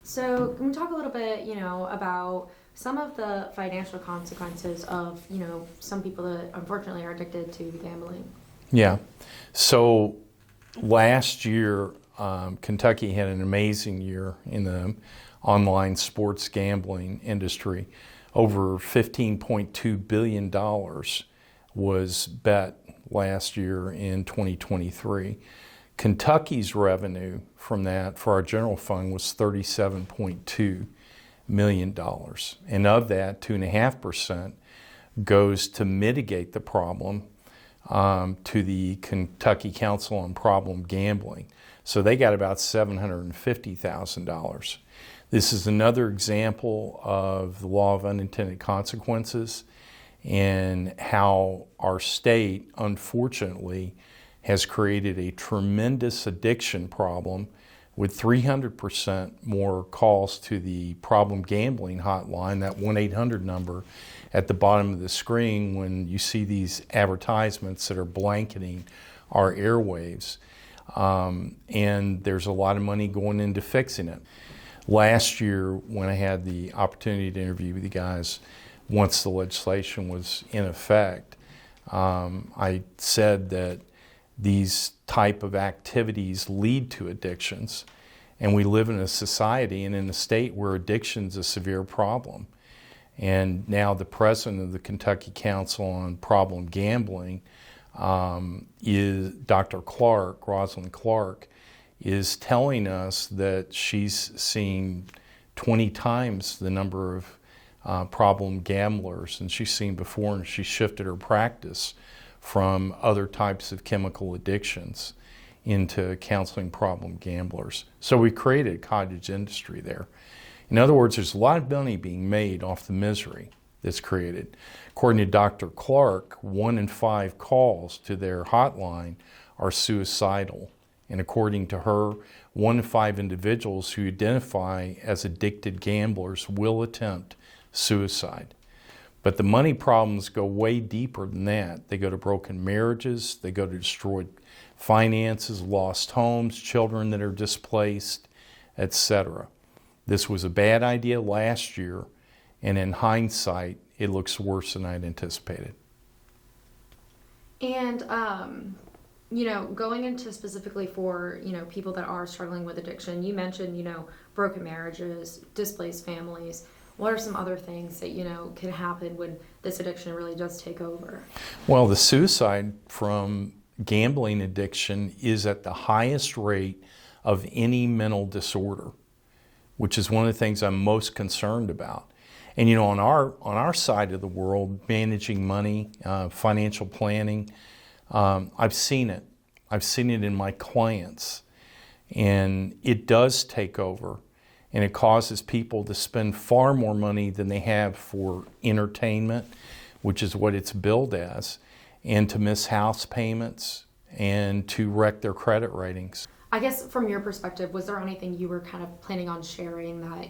So can we talk a little bit, about some of the financial consequences of, some people that unfortunately are addicted to gambling? Yeah. So last year, Kentucky had an amazing year in the online sports gambling industry. Over $15.2 billion was bet last year in 2023. Kentucky's revenue from that for our general fund was $37.2 million. And of that, 2.5% goes to mitigate the problem to the Kentucky Council on Problem Gambling. So they got about $750,000. This is another example of the law of unintended consequences and how our state, unfortunately, has created a tremendous addiction problem with 300% more calls to the problem gambling hotline, that 1-800 number at the bottom of the screen when you see these advertisements that are blanketing our airwaves. And there's a lot of money going into fixing it. Last year, when I had the opportunity to interview with you guys, once the legislation was in effect, I said that these type of activities lead to addictions. And we live in a society and in a state where addiction is a severe problem. And now the president of the Kentucky Council on Problem Gambling is Dr. Clark, Rosalind Clark, is telling us that she's seeing 20 times the number of problem gamblers than she's seen before, and she shifted her practice from other types of chemical addictions into counseling problem gamblers. So we created a cottage industry there. In other words, there's a lot of money being made off the misery that's created. According to Dr. Clark, 1 in 5 calls to their hotline are suicidal. And according to her, 1 in 5 individuals who identify as addicted gamblers will attempt suicide. But the money problems go way deeper than that. They go to broken marriages, they go to destroyed finances, lost homes, children that are displaced, etc. This was a bad idea last year, and in hindsight, it looks worse than I'd anticipated. And, going into specifically for, people that are struggling with addiction, you mentioned, broken marriages, displaced families. What are some other things that, can happen when this addiction really does take over? Well, the suicide from gambling addiction is at the highest rate of any mental disorder, which is one of the things I'm most concerned about. And on our side of the world, managing money, financial planning, I've seen it. I've seen it in my clients, and it does take over. And it causes people to spend far more money than they have for entertainment, which is what it's billed as, and to miss house payments and to wreck their credit ratings. I guess from your perspective, was there anything you were kind of planning on sharing that,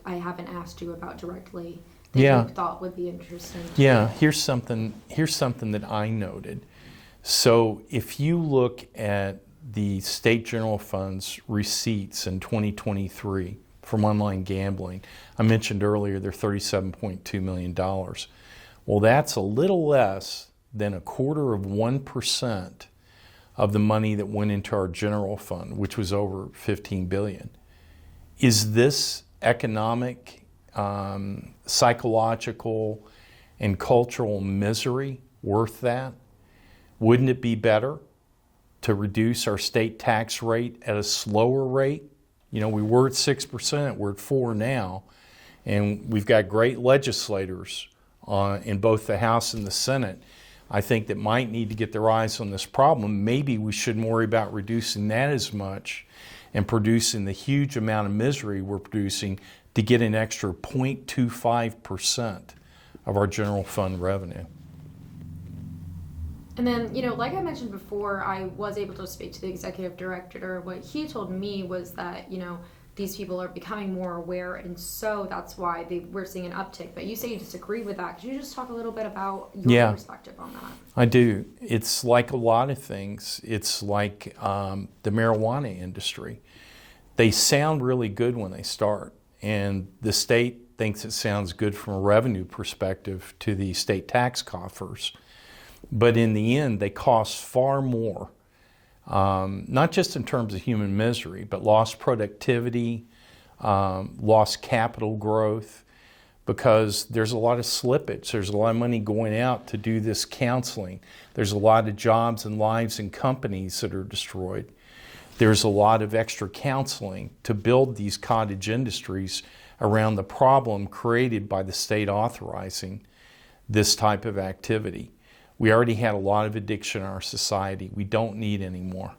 I haven't asked you about directly that you thought would be interesting? Yeah, here's something that I noted. So if you look at the state general fund's receipts in 2023, from online gambling. I mentioned earlier they're $37.2 million. Well, that's a little less than 1/4% of the money that went into our general fund, which was over $15 billion. Is this economic, psychological, and cultural misery worth that? Wouldn't it be better to reduce our state tax rate at a slower rate? We were at 6%, we're at 4% now, and we've got great legislators in both the House and the Senate, I think, that might need to get their eyes on this problem. Maybe we shouldn't worry about reducing that as much and producing the huge amount of misery we're producing to get an extra 0.25% of our general fund revenue. And then, like I mentioned before, I was able to speak to the executive director. What he told me was that, these people are becoming more aware, and so that's why we're seeing an uptick. But you say you disagree with that. Could you just talk a little bit about your perspective on that? I do. It's like a lot of things. It's like the marijuana industry. They sound really good when they start, and the state thinks it sounds good from a revenue perspective to the state tax coffers. But in the end, they cost far more, not just in terms of human misery, but lost productivity, lost capital growth, because there's a lot of slippage. There's a lot of money going out to do this counseling. There's a lot of jobs and lives and companies that are destroyed. There's a lot of extra counseling to build these cottage industries around the problem created by the state authorizing this type of activity. We already had a lot of addiction in our society. We don't need any more.